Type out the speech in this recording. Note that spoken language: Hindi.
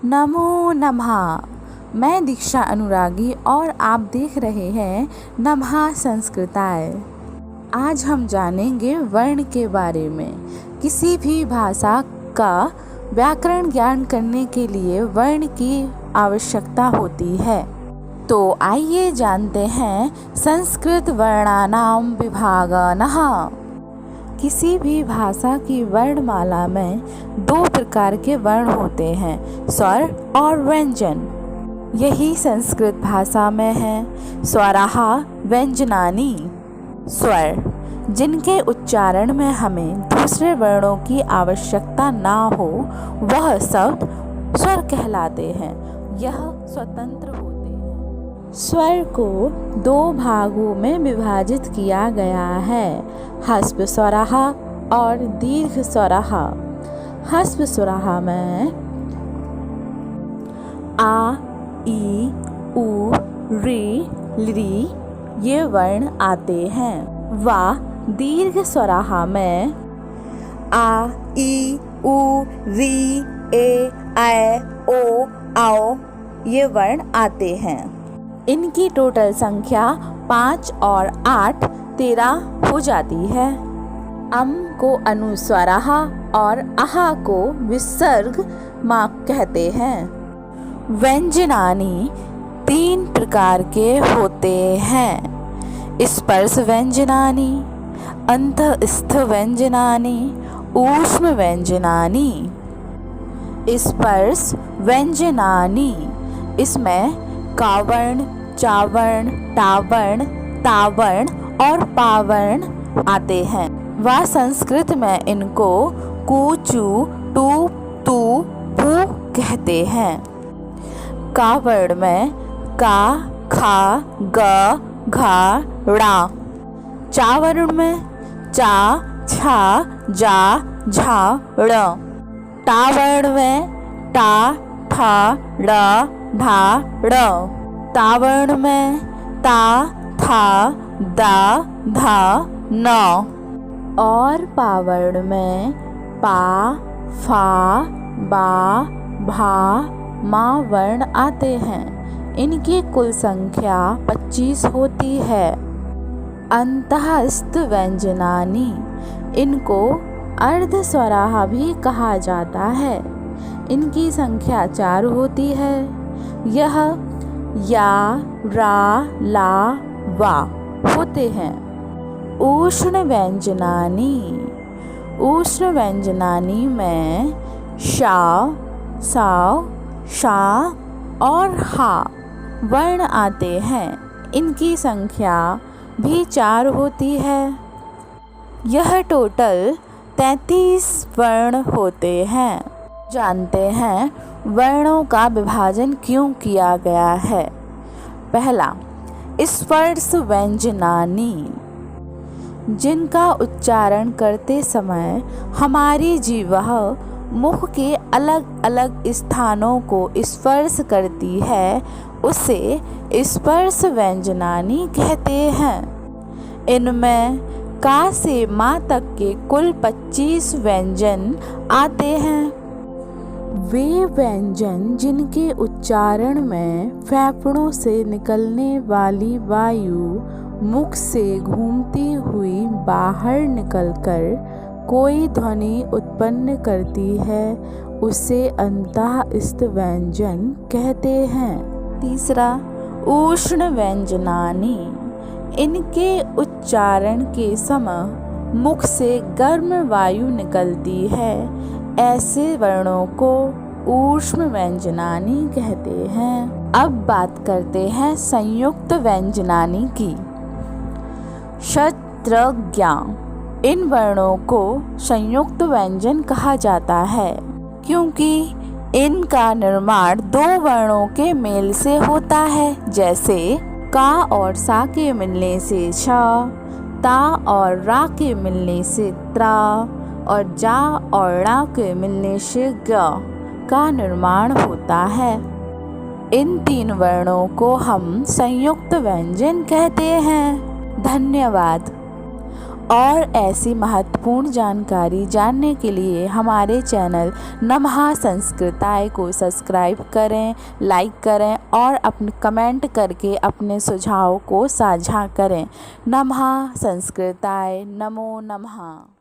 नमो नमः। मैं दीक्षा अनुरागी और आप देख रहे हैं नमः संस्कृताय। आज हम जानेंगे वर्ण के बारे में। किसी भी भाषा का व्याकरण ज्ञान करने के लिए वर्ण की आवश्यकता होती है। तो आइए जानते हैं संस्कृत वर्णानाम विभागः। किसी भी भाषा की वर्णमाला में दो प्रकार के वर्ण होते हैं, स्वर और व्यंजन। यही संस्कृत भाषा में है। स्वराः व्यंजनानि। स्वर, जिनके उच्चारण में हमें दूसरे वर्णों की आवश्यकता ना हो, वह शब्द स्वर कहलाते हैं। यह स्वतंत्र होते हैं। स्वर को दो भागों में विभाजित किया गया है, ह्रस्व स्वरः और दीर्घ स्वरः। ह्रस्व स्वरः में आ, ई, उ, ऋ, लृ ये वर्ण आते हैं। व दीर्घ स्वरः में आ, ई, उ, ऋ, ए, ऐ, ओ, औ ये वर्ण आते हैं। इनकी टोटल संख्या 5 और 8 13 हो जाती है। अम को अनुस्वारः और अह को विसर्ग कहते हैं। व्यंजनानि 3 प्रकार के होते हैं, स्पर्श व्यंजनानि, अंतःस्थ व्यंजनानि, ऊष्म व्यंजनानि। स्पर्श व्यंजनानि, इसमें कावर्ण, चावर्ण, टावर्ण, तावर्ण और पावर्ण आते हैं। व संस्कृत में इनको कु, चु, टु, तु, पु कहते हैं। कावर्ण में का, खा, ग, घा, ड़ा। चावर्ण में चा, छा, जा, झा, ड़। टावर्ण में टा, ठा, ड़, ढा, ड़। तावर्ण में ता, था, दा, धा, न। और पावर्ण में पा, फा, बा, भा, मा वर्ण आते हैं। इनकी कुल संख्या 25 होती है। अंतःस्थ व्यंजनानि, इनको अर्धस्वराः भी कहा जाता है। इनकी संख्या 4 होती है। यह या, रा, ला, वा होते हैं। ऊष्ण व्यंजनानि, ऊष्ण व्यंजनानि में शा, साव, शा और हा वर्ण आते हैं। इनकी संख्या भी 4 होती है। यह टोटल 33 वर्ण होते हैं। जानते हैं वर्णों का विभाजन क्यों किया गया है। पहला, स्पर्श व्यंजनानि, जिनका उच्चारण करते समय हमारी जीवा मुख के अलग अलग स्थानों को स्पर्श करती है, उसे स्पर्श व्यंजनानि कहते हैं। इनमें का से माँ तक के कुल 25 व्यंजन आते हैं। वे व्यंजन जिनके उच्चारण में फेफड़ों से निकलने वाली वायु मुख से घूमती हुई बाहर निकलकर कोई ध्वनि उत्पन्न करती है, उसे अंतःस्थ व्यंजन कहते हैं। तीसरा, ऊष्ण व्यंजनानि, इनके उच्चारण के समय मुख से गर्म वायु निकलती है, ऐसे वर्णों को ऊष्म व्यंजनानि कहते हैं। अब बात करते हैं संयुक्त व्यंजनानि की। क्षत्रज्ञ, इन वर्णों को संयुक्त व्यंजन कहा जाता है, क्योंकि इनका निर्माण 2 वर्णों के मेल से होता है, जैसे का और सा के मिलने से श, ता और रा के मिलने से त्रा और जा और णा के मिलने से ग का निर्माण होता है। इन 3 वर्णों को हम संयुक्त व्यंजन कहते हैं। धन्यवाद। और ऐसी महत्वपूर्ण जानकारी जानने के लिए हमारे चैनल नमः संस्कृताय को सब्सक्राइब करें, लाइक करें और अपने कमेंट करके अपने सुझाव को साझा करें। नमः संस्कृताय, नमो नमः।